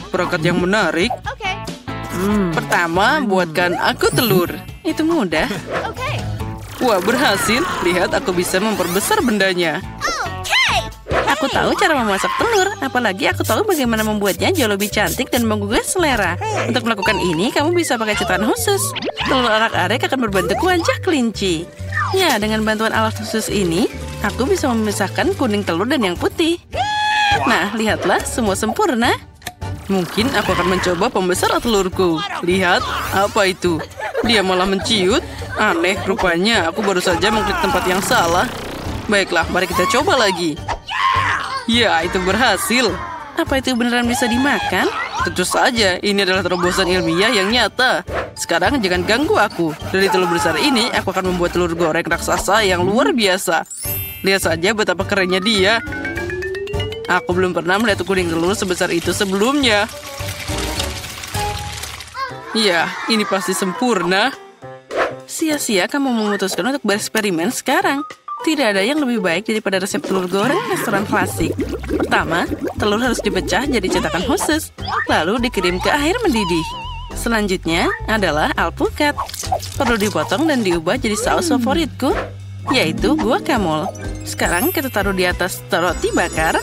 Perangkat yang menarik. Pertama, buatkan aku telur. Itu mudah. Wah, berhasil. Lihat, aku bisa memperbesar bendanya. Aku tahu cara memasak telur. Apalagi aku tahu bagaimana membuatnya jauh lebih cantik dan menggugah selera. Untuk melakukan ini, kamu bisa pakai cetakan khusus. Telur arak-arik akan berbentuk wajah kelinci. Ya, dengan bantuan alat khusus ini, aku bisa memisahkan kuning telur dan yang putih. Nah, lihatlah, semua sempurna. Mungkin aku akan mencoba pembesar telurku. Lihat, apa itu? Dia malah menciut. Aneh, rupanya aku baru saja mengklik tempat yang salah. Baiklah, mari kita coba lagi. Ya, itu berhasil. Apa itu beneran bisa dimakan? Tentu saja, ini adalah terobosan ilmiah yang nyata. Sekarang jangan ganggu aku. Dari telur besar ini, aku akan membuat telur goreng raksasa yang luar biasa. Lihat saja betapa kerennya dia. Aku belum pernah melihat kuning telur sebesar itu sebelumnya. Ya, ini pasti sempurna. Sia-sia kamu memutuskan untuk bereksperimen sekarang. Tidak ada yang lebih baik daripada resep telur goreng restoran klasik. Pertama, telur harus dipecah jadi cetakan khusus, lalu dikirim ke air mendidih. Selanjutnya adalah alpukat. Perlu dipotong dan diubah jadi saus favoritku, yaitu guacamole. Sekarang kita taruh di atas roti bakar.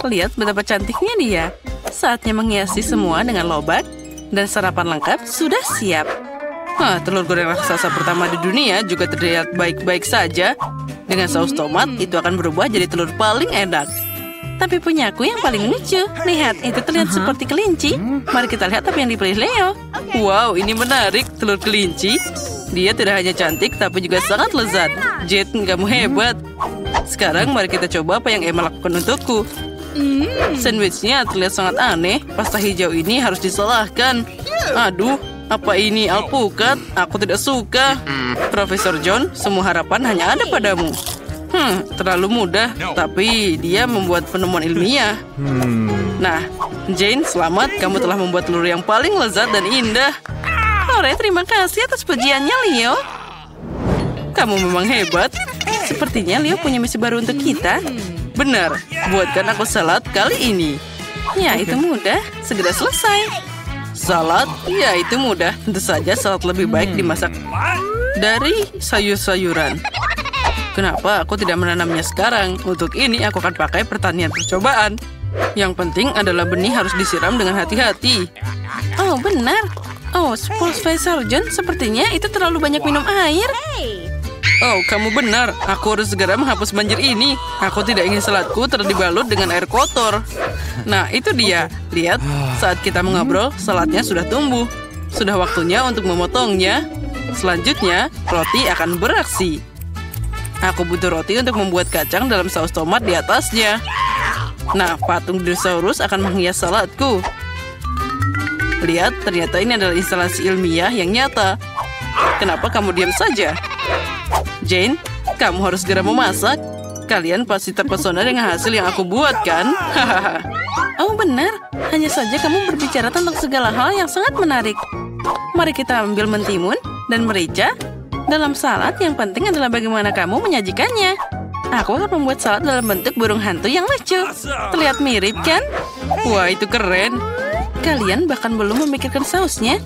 Lihat betapa cantiknya dia. Saatnya menghiasi semua dengan lobak, dan sarapan lengkap sudah siap. Telur goreng raksasa pertama di dunia juga terlihat baik-baik saja. Dengan saus tomat, itu akan berubah jadi telur paling enak. Tapi punyaku yang paling lucu. Lihat, itu terlihat seperti kelinci. Mari kita lihat apa yang dipilih Leo. Wow, ini menarik, telur kelinci. Dia tidak hanya cantik, tapi juga sangat lezat. Jet, kamu hebat. Sekarang mari kita coba apa yang Emma lakukan untukku. Sandwichnya terlihat sangat aneh. Pasta hijau ini harus disalahkan. Aduh, apa ini alpukat? Aku tidak suka. Profesor John, semua harapan hanya ada padamu. Terlalu mudah, tapi dia membuat penemuan ilmiah. Nah, Jane, selamat. Kamu telah membuat telur yang paling lezat dan indah. Ore, terima kasih atas pujiannya, Leo. Kamu memang hebat. Sepertinya Leo punya misi baru untuk kita. Benar, buatkan aku salad kali ini. Ya, itu mudah. Segera selesai. Salad? Ya, itu mudah. Tentu saja salad lebih baik dimasak dari sayur-sayuran. Kenapa aku tidak menanamnya sekarang? Untuk ini aku akan pakai pertanian percobaan. Yang penting adalah benih harus disiram dengan hati-hati. Oh, benar. Oh, Profesor John, sepertinya itu terlalu banyak minum air. Oh, kamu benar. Aku harus segera menghapus banjir ini. Aku tidak ingin saladku terdibalut dengan air kotor. Nah, itu dia. Lihat, saat kita mengobrol, saladnya sudah tumbuh. Sudah waktunya untuk memotongnya. Selanjutnya, roti akan beraksi. Aku butuh roti untuk membuat kacang dalam saus tomat di atasnya. Nah, patung dinosaurus akan menghias saladku. Lihat, ternyata ini adalah instalasi ilmiah yang nyata. Kenapa kamu diam saja? Jane, kamu harus segera memasak. Kalian pasti terpesona dengan hasil yang aku buat, kan? Oh, benar. Hanya saja kamu berbicara tentang segala hal yang sangat menarik. Mari kita ambil mentimun dan merica. Dalam salad, yang penting adalah bagaimana kamu menyajikannya. Aku akan membuat salad dalam bentuk burung hantu yang lucu. Terlihat mirip, kan? Wah, itu keren. Kalian bahkan belum memikirkan sausnya.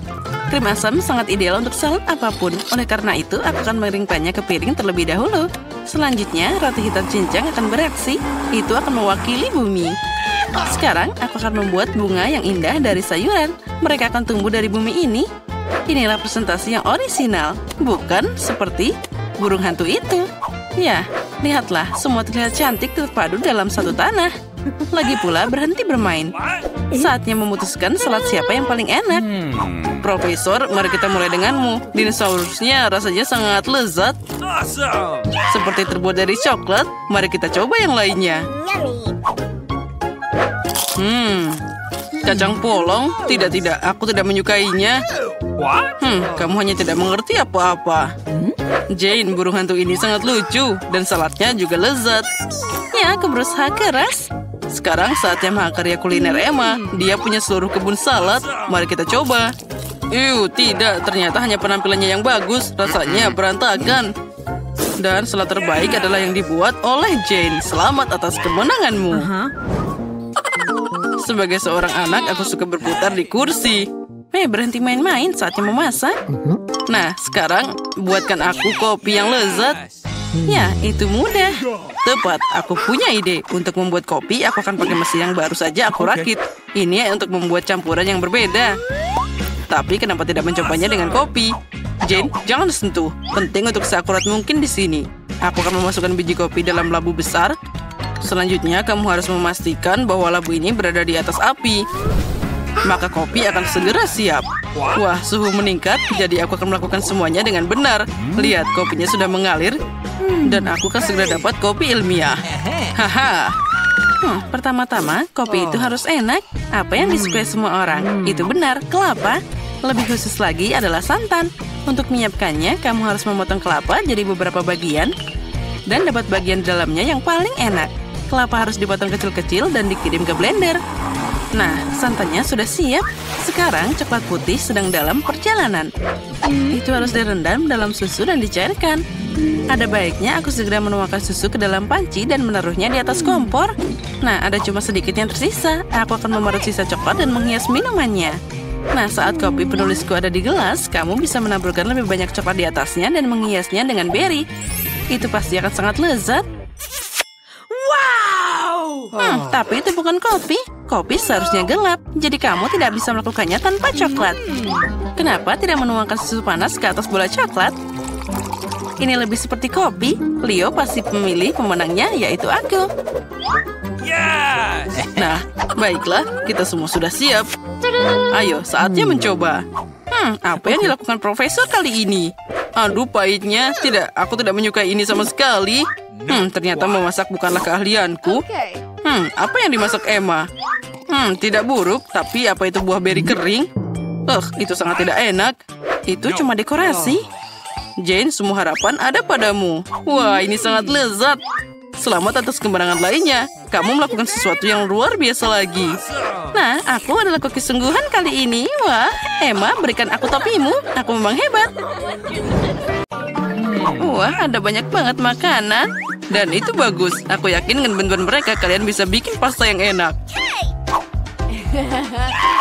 Krim asam sangat ideal untuk salad apapun. Oleh karena itu, aku akan mengeringkannya ke piring terlebih dahulu. Selanjutnya, roti hitam cincang akan beraksi. Itu akan mewakili bumi. Sekarang, aku akan membuat bunga yang indah dari sayuran. Mereka akan tumbuh dari bumi ini. Inilah presentasi yang orisinal, bukan seperti burung hantu itu. Ya, lihatlah, semua terlihat cantik terpadu dalam satu tanah. Lagi pula berhenti bermain. Saatnya memutuskan salad siapa yang paling enak. Profesor, mari kita mulai denganmu. Dinosaurusnya rasanya sangat lezat. Seperti terbuat dari coklat. Mari kita coba yang lainnya. Kacang polong? Tidak, aku tidak menyukainya. Kamu hanya tidak mengerti apa-apa. Jane, burung hantu ini sangat lucu. Dan saladnya juga lezat. Ya, aku berusaha keras. Sekarang saatnya mahakarya kuliner Emma. Dia punya seluruh kebun salad. Mari kita coba. Tidak. Ternyata hanya penampilannya yang bagus. Rasanya berantakan. Dan salad terbaik adalah yang dibuat oleh Jane. Selamat atas kemenanganmu. Sebagai seorang anak, aku suka berputar di kursi. Berhenti main-main, saatnya memasak. Nah, sekarang buatkan aku kopi yang lezat. Ya, itu mudah. Tepat, aku punya ide. Untuk membuat kopi, aku akan pakai mesin yang baru saja aku rakit. Ini untuk membuat campuran yang berbeda. Tapi kenapa tidak mencobanya dengan kopi? Jane, jangan sentuh. Penting untuk seakurat mungkin di sini. Aku akan memasukkan biji kopi dalam labu besar. Selanjutnya, kamu harus memastikan bahwa labu ini berada di atas api. Maka kopi akan segera siap. Wah, suhu meningkat, jadi aku akan melakukan semuanya dengan benar. Lihat, kopinya sudah mengalir. Dan aku akan segera dapat kopi ilmiah. Haha. Pertama-tama, kopi itu harus enak. Apa yang disukai semua orang? Itu benar, kelapa. Lebih khusus lagi adalah santan. Untuk menyiapkannya, kamu harus memotong kelapa jadi beberapa bagian. Dan dapat bagian dalamnya yang paling enak. Kelapa harus dipotong kecil-kecil dan dikirim ke blender. Nah, santannya sudah siap. Sekarang coklat putih sedang dalam perjalanan. Itu harus direndam dalam susu dan dicairkan. Ada baiknya aku segera menuangkan susu ke dalam panci dan menaruhnya di atas kompor. Nah, ada cuma sedikit yang tersisa. Aku akan memarut sisa coklat dan menghias minumannya. Nah, saat kopi penulisku ada di gelas, kamu bisa menaburkan lebih banyak coklat di atasnya dan menghiasnya dengan beri. Itu pasti akan sangat lezat. Tapi itu bukan kopi. Kopi seharusnya gelap, jadi kamu tidak bisa melakukannya tanpa coklat. Kenapa tidak menuangkan susu panas ke atas bola coklat? Ini lebih seperti kopi. Leo pasti memilih pemenangnya, yaitu aku. Nah, baiklah, kita semua sudah siap. Ayo, saatnya mencoba. Apa yang dilakukan profesor kali ini? Aduh, pahitnya. Tidak, aku tidak menyukai ini sama sekali. Ternyata memasak bukanlah keahlianku. Apa yang dimasak Emma? Tidak buruk, tapi apa itu buah beri kering? Itu sangat tidak enak. Itu cuma dekorasi. Jane, semua harapan ada padamu. Wah, ini sangat lezat. Selamat atas kemenangan lainnya. Kamu melakukan sesuatu yang luar biasa lagi. Nah, aku adalah koki sungguhan kali ini. Wah, Emma, berikan aku topimu. Aku memang hebat. Wah, ada banyak banget makanan. Dan itu bagus. Aku yakin dengan bantuan mereka kalian bisa bikin pasta yang enak.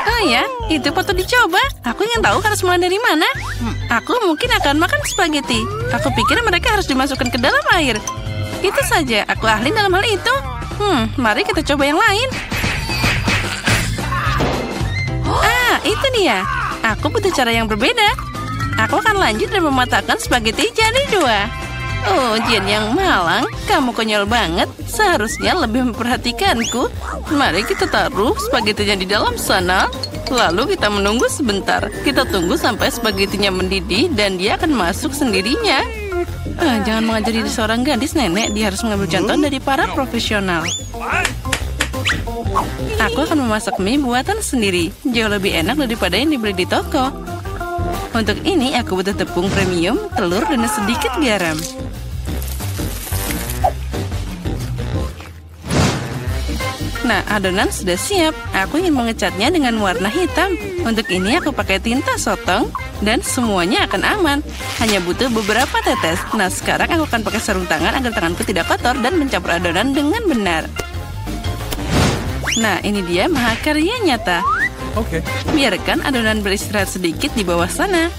Oh ya, itu patut dicoba. Aku ingin tahu harus mulai dari mana. Aku mungkin akan makan spaghetti. Aku pikir mereka harus dimasukkan ke dalam air. Itu saja, aku ahli dalam hal itu. Mari kita coba yang lain. Itu dia. Aku butuh cara yang berbeda. Aku akan lanjut dan mematahkan spaghetti jadi 2. Oh, Jen yang malang, kamu konyol banget. Seharusnya lebih memperhatikanku. Mari kita taruh spagettinya di dalam sana. Lalu kita menunggu sebentar. Kita tunggu sampai spagettinya mendidih dan dia akan masuk sendirinya. Jangan mengajari seorang gadis, nenek. Dia harus mengambil contoh dari para profesional. Aku akan memasak mie buatan sendiri. Jauh lebih enak daripada yang dibeli di toko. Untuk ini aku butuh tepung premium, telur, dan sedikit garam. Nah, adonan sudah siap. Aku ingin mengecatnya dengan warna hitam. Untuk ini aku pakai tinta sotong dan semuanya akan aman. Hanya butuh beberapa tetes. Nah, sekarang aku akan pakai sarung tangan agar tanganku tidak kotor dan mencampur adonan dengan benar. Nah, ini dia mahakarya nyata. Biarkan adonan beristirahat sedikit di bawah sana.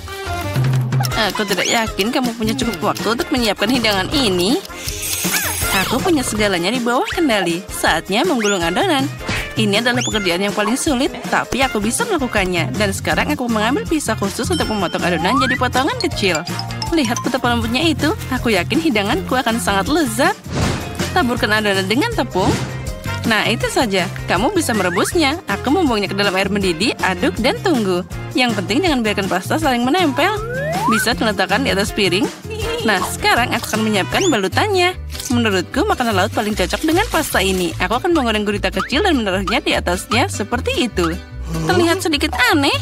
Aku tidak yakin kamu punya cukup waktu untuk menyiapkan hidangan ini. Aku punya segalanya di bawah kendali. Saatnya menggulung adonan. Ini adalah pekerjaan yang paling sulit, tapi aku bisa melakukannya. Dan sekarang aku mengambil pisau khusus untuk memotong adonan jadi potongan kecil. Lihat betapa lembutnya itu. Aku yakin hidanganku akan sangat lezat. Taburkan adonan dengan tepung. Nah, itu saja. Kamu bisa merebusnya. Aku membuangnya ke dalam air mendidih, aduk, dan tunggu. Yang penting jangan biarkan pasta saling menempel. Bisa diletakkan di atas piring. Nah, sekarang aku akan menyiapkan balutannya. Menurutku, makanan laut paling cocok dengan pasta ini. Aku akan menggoreng gurita kecil dan menaruhnya di atasnya seperti itu. Terlihat sedikit aneh.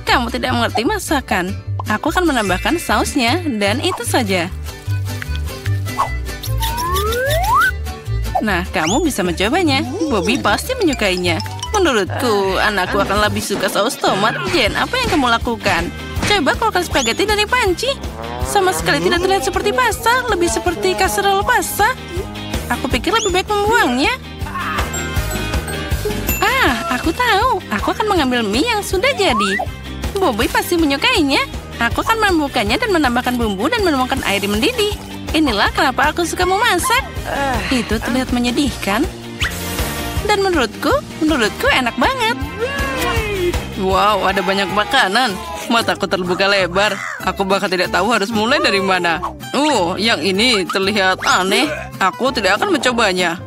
Kamu tidak mengerti masakan. Aku akan menambahkan sausnya, dan itu saja. Nah, kamu bisa mencobanya. Bobby pasti menyukainya. Menurutku, anakku akan lebih suka saus tomat. Jen, apa yang kamu lakukan? Coba keluarkan spaghetti dari panci. Sama sekali tidak terlihat seperti pasta, lebih seperti kasserole pasta. Aku pikir lebih baik membuangnya. Aku tahu, aku akan mengambil mie yang sudah jadi. Bobby pasti menyukainya. Aku akan membukanya dan menambahkan bumbu dan menuangkan air mendidih. Inilah kenapa aku suka memasak. Itu terlihat menyedihkan. Dan menurutku enak banget. Wow, ada banyak makanan. Mataku terbuka lebar. Aku bahkan tidak tahu harus mulai dari mana. Yang ini terlihat aneh. Aku tidak akan mencobanya.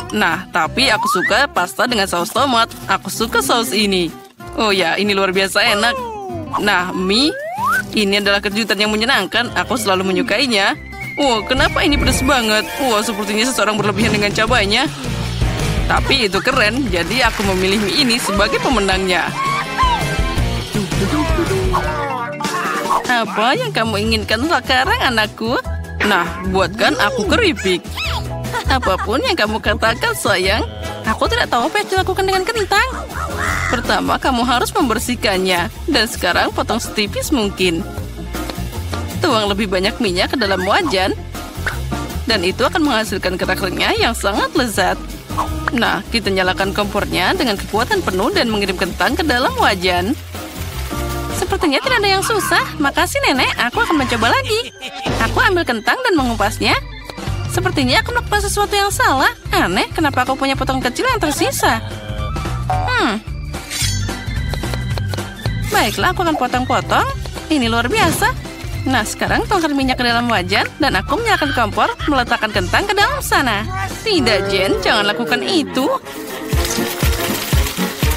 Nah, tapi aku suka pasta dengan saus tomat. Aku suka saus ini. Oh ya, ini luar biasa enak. Nah, mie. Ini adalah kejutan yang menyenangkan. Aku selalu menyukainya. Kenapa ini pedas banget? Sepertinya seseorang berlebihan dengan cabainya. Tapi itu keren, jadi aku memilih mie ini sebagai pemenangnya. Apa yang kamu inginkan sekarang, anakku? Nah, buatkan aku keripik. Apapun yang kamu katakan, sayang. Aku tidak tahu apa yang dilakukan dengan kentang. Pertama, kamu harus membersihkannya. Dan sekarang potong setipis mungkin. Tuang lebih banyak minyak ke dalam wajan. Dan itu akan menghasilkan kerak renyah yang sangat lezat. Nah, kita nyalakan kompornya dengan kekuatan penuh dan mengirim kentang ke dalam wajan. Sepertinya tidak ada yang susah. Makasih, Nenek. Aku akan mencoba lagi. Aku ambil kentang dan mengupasnya. Sepertinya aku melakukan sesuatu yang salah. Aneh, kenapa aku punya potong kecil yang tersisa? Baiklah, aku akan potong-potong. Ini luar biasa. Nah, sekarang tuangkan minyak ke dalam wajan dan aku menyalakan kompor, meletakkan kentang ke dalam sana. Tidak, Jen, jangan lakukan itu.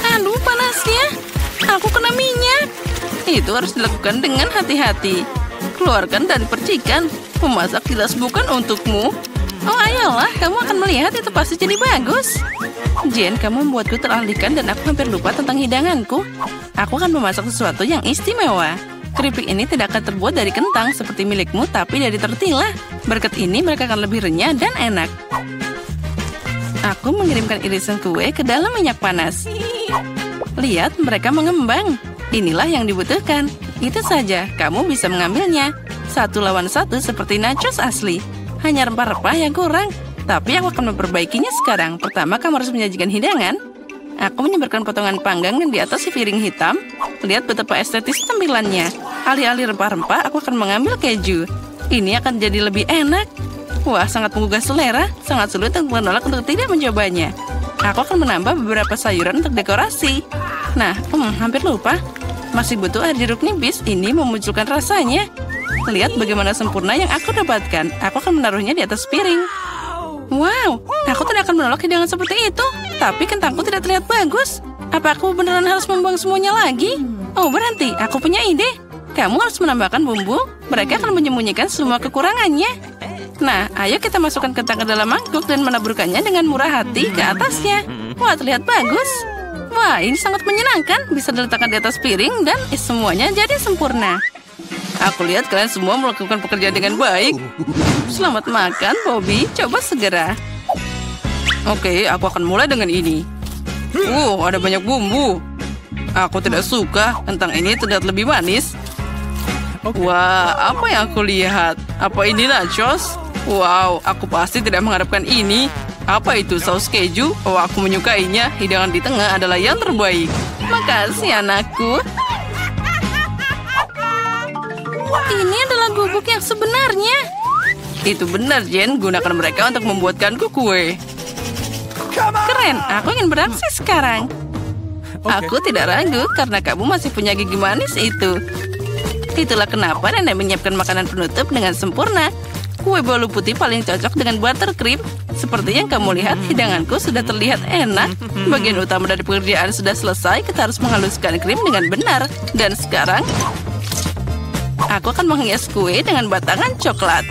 Aduh, panasnya. Aku kena minyak. Itu harus dilakukan dengan hati-hati. Keluarkan dari percikan. Memasak jelas bukan untukmu. Ayolah, kamu akan melihat itu pasti jadi bagus. Jen, kamu membuatku teralihkan dan aku hampir lupa tentang hidanganku. Aku akan memasak sesuatu yang istimewa. Keripik ini tidak akan terbuat dari kentang seperti milikmu, tapi dari tortilla. Berkat ini mereka akan lebih renyah dan enak. Aku mengirimkan irisan kue ke dalam minyak panas. Lihat, mereka mengembang. Inilah yang dibutuhkan. Itu saja, kamu bisa mengambilnya. 1 lawan 1 seperti nachos asli. Hanya rempah-rempah yang kurang. Tapi aku akan memperbaikinya sekarang. Pertama, kamu harus menyajikan hidangan. Aku menyebarkan potongan panggang di atas piring hitam. Lihat betapa estetis tampilannya. Alih-alih rempah-rempah, aku akan mengambil keju. Ini akan jadi lebih enak. Wah, sangat menggugah selera. Sangat sulit untuk menolak untuk tidak mencobanya. Aku akan menambah beberapa sayuran untuk dekorasi. Nah, hampir lupa. Masih butuh air jeruk nipis. Ini memunculkan rasanya. Lihat bagaimana sempurna yang aku dapatkan. Aku akan menaruhnya di atas piring. Wow, aku tidak akan menolak hidangan seperti itu. Tapi kentangku tidak terlihat bagus. Apa aku beneran harus membuang semuanya lagi? Berhenti, aku punya ide. Kamu harus menambahkan bumbu. Mereka akan menyembunyikan semua kekurangannya. Nah, ayo kita masukkan kentang ke dalam mangkuk dan menaburkannya dengan murah hati ke atasnya. Wah, terlihat bagus. Wah, ini sangat menyenangkan. Bisa diletakkan di atas piring dan semuanya jadi sempurna. Aku lihat kalian semua melakukan pekerjaan dengan baik. Selamat makan, Bobby. Coba segera. Oke, aku akan mulai dengan ini. Ada banyak bumbu. Aku tidak suka. Kentang ini terlihat lebih manis. Wah, apa yang aku lihat? Apa ini nachos? Wow, aku pasti tidak mengharapkan ini. Apa itu saus keju? Aku menyukainya. Hidangan di tengah adalah yang terbaik. Makasih, anakku. Ini adalah gubuk yang sebenarnya. Itu benar, Jen. Gunakan mereka untuk membuatkanku kue. Keren, aku ingin beraksi sekarang. Aku tidak ragu karena kamu masih punya gigi manis itu. Itulah kenapa Nenek menyiapkan makanan penutup dengan sempurna. Kue bolu putih paling cocok dengan buttercream. Seperti yang kamu lihat, hidanganku sudah terlihat enak. Bagian utama dari pekerjaan sudah selesai. Kita harus menghaluskan krim dengan benar. Dan sekarang aku akan menghias kue dengan batangan coklat.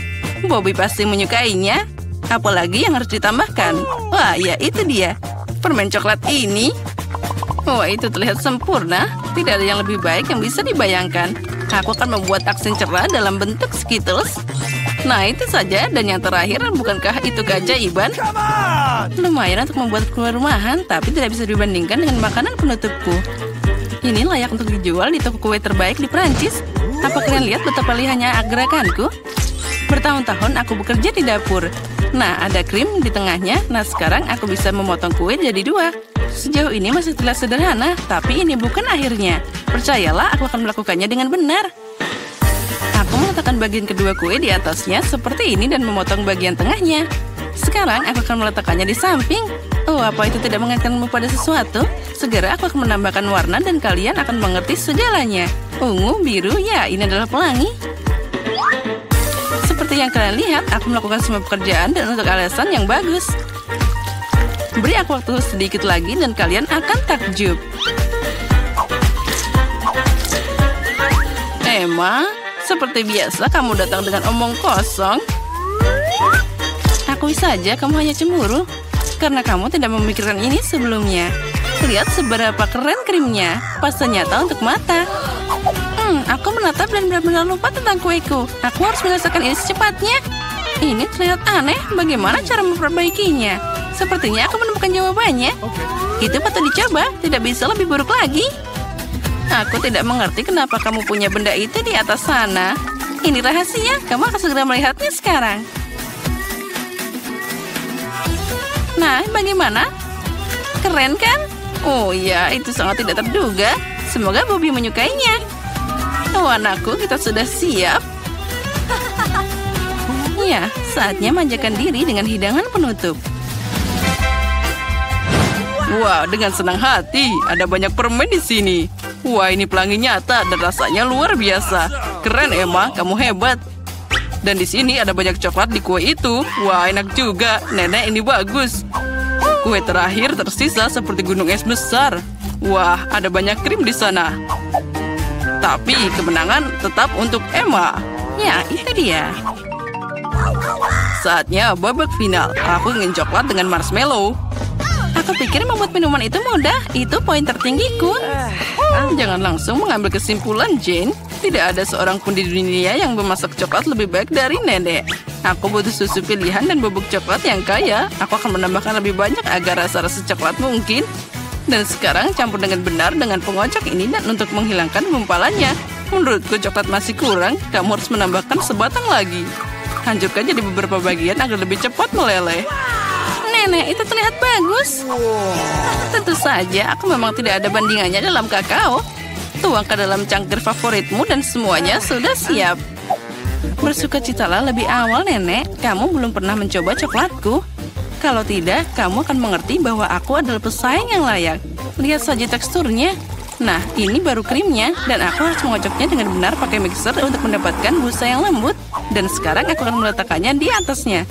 Bobby pasti menyukainya. Apalagi yang harus ditambahkan? Wah, ya itu dia. Permen coklat ini. Wah, itu terlihat sempurna. Tidak ada yang lebih baik yang bisa dibayangkan. Aku akan membuat aksen cerah dalam bentuk Skittles. Nah, itu saja. Dan yang terakhir, bukankah itu keajaiban? Lumayan untuk membuat kue rumahan, tapi tidak bisa dibandingkan dengan makanan penutupku. Ini layak untuk dijual di toko kue terbaik di Prancis. Apa kalian lihat betapa lihatnya gerakanku? Bertahun-tahun aku bekerja di dapur. Nah, ada krim di tengahnya. Nah, sekarang aku bisa memotong kue jadi 2. Sejauh ini masih terlihat sederhana, tapi ini bukan akhirnya. Percayalah, aku akan melakukannya dengan benar. Aku meletakkan bagian kedua kue di atasnya seperti ini dan memotong bagian tengahnya. Sekarang aku akan meletakkannya di samping. Oh, apa itu tidak mengingatkanmu pada sesuatu? Segera aku akan menambahkan warna dan kalian akan mengerti segalanya. Ungu, biru, ya ini adalah pelangi. Seperti yang kalian lihat, aku melakukan semua pekerjaan dan untuk alasan yang bagus. Beri aku waktu sedikit lagi dan kalian akan takjub. Emma, seperti biasa kamu datang dengan omong kosong. Akui saja kamu hanya cemburu karena kamu tidak memikirkan ini sebelumnya. Lihat seberapa keren krimnya. Pasta nyata untuk mata. Aku menatap dan benar-benar lupa tentang kueku. Aku harus menyelesaikan ini secepatnya. Ini terlihat aneh. Bagaimana cara memperbaikinya? Sepertinya aku menemukan jawabannya. Itu patut dicoba. Tidak bisa lebih buruk lagi. Aku tidak mengerti kenapa kamu punya benda itu di atas sana. Ini rahasia. Kamu akan segera melihatnya sekarang. Nah, bagaimana? Keren kan? Oh ya, itu sangat tidak terduga. Semoga Bobby menyukainya. Oh anakku, kita sudah siap. Ya, saatnya manjakan diri dengan hidangan penutup. Wah, dengan senang hati. Ada banyak permen di sini. Wah, ini pelangi nyata dan rasanya luar biasa. Keren Emma, kamu hebat. Dan di sini ada banyak coklat di kue itu. Wah, enak juga. Nenek, ini bagus. Kue terakhir tersisa seperti gunung es besar. Wah, ada banyak krim di sana. Tapi kemenangan tetap untuk Emma. Ya, itu dia. Saatnya babak final. Aku ingin coklat dengan marshmallow. Aku pikir membuat minuman itu mudah. Itu poin tertinggiku. Jangan langsung mengambil kesimpulan, Jane. Tidak ada seorang pun di dunia yang memasak coklat lebih baik dari nenek. Aku butuh susu pilihan dan bubuk coklat yang kaya. Aku akan menambahkan lebih banyak agar rasa-rasa coklat mungkin. Dan sekarang campur dengan benar dengan pengocok ini dan untuk menghilangkan gumpalannya. Menurutku coklat masih kurang. Kamu harus menambahkan sebatang lagi. Hancurkan jadi beberapa bagian agar lebih cepat meleleh. Nenek, itu terlihat bagus. Tentu saja, aku memang tidak ada bandingannya dalam kakao. Tuang ke dalam cangkir favoritmu dan semuanya sudah siap. Bersukacitalah lebih awal, Nenek. Kamu belum pernah mencoba coklatku. Kalau tidak, kamu akan mengerti bahwa aku adalah pesaing yang layak. Lihat saja teksturnya. Nah, ini baru krimnya. Dan aku harus mengocoknya dengan benar pakai mixer untuk mendapatkan busa yang lembut. Dan sekarang aku akan meletakkannya di atasnya.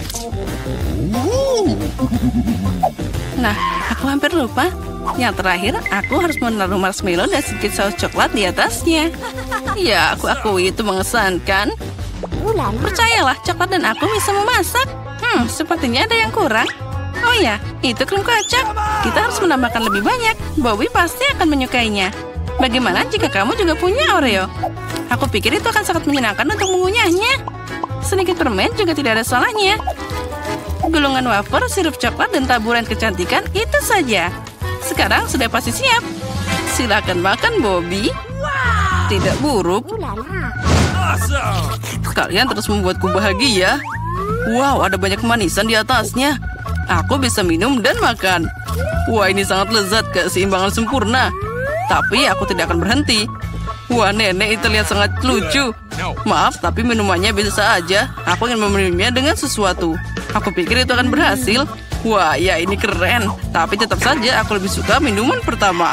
Nah, aku hampir lupa. Yang terakhir, aku harus menaruh marshmallow dan sedikit saus coklat di atasnya. Ya, aku akui itu mengesankan. Percayalah, coklat dan aku bisa memasak. Sepertinya ada yang kurang. Oh ya, itu krim kocok. Kita harus menambahkan lebih banyak. Bobby pasti akan menyukainya. Bagaimana jika kamu juga punya Oreo? Aku pikir itu akan sangat menyenangkan untuk mengunyahnya. Sedikit permen juga tidak ada salahnya. Gulungan wafer, sirup coklat, dan taburan kecantikan itu saja. Sekarang sudah pasti siap. Silakan makan, Bobby. Tidak buruk. Kalian terus membuatku bahagia. Wow, ada banyak kemanisan di atasnya. Aku bisa minum dan makan. Wah, ini sangat lezat, keseimbangan sempurna. Tapi aku tidak akan berhenti. Wah, nenek itu terlihat sangat lucu. Maaf, tapi minumannya biasa aja. Aku ingin meminumnya dengan sesuatu. Aku pikir itu akan berhasil. Wah, ya ini keren. Tapi tetap saja aku lebih suka minuman pertama.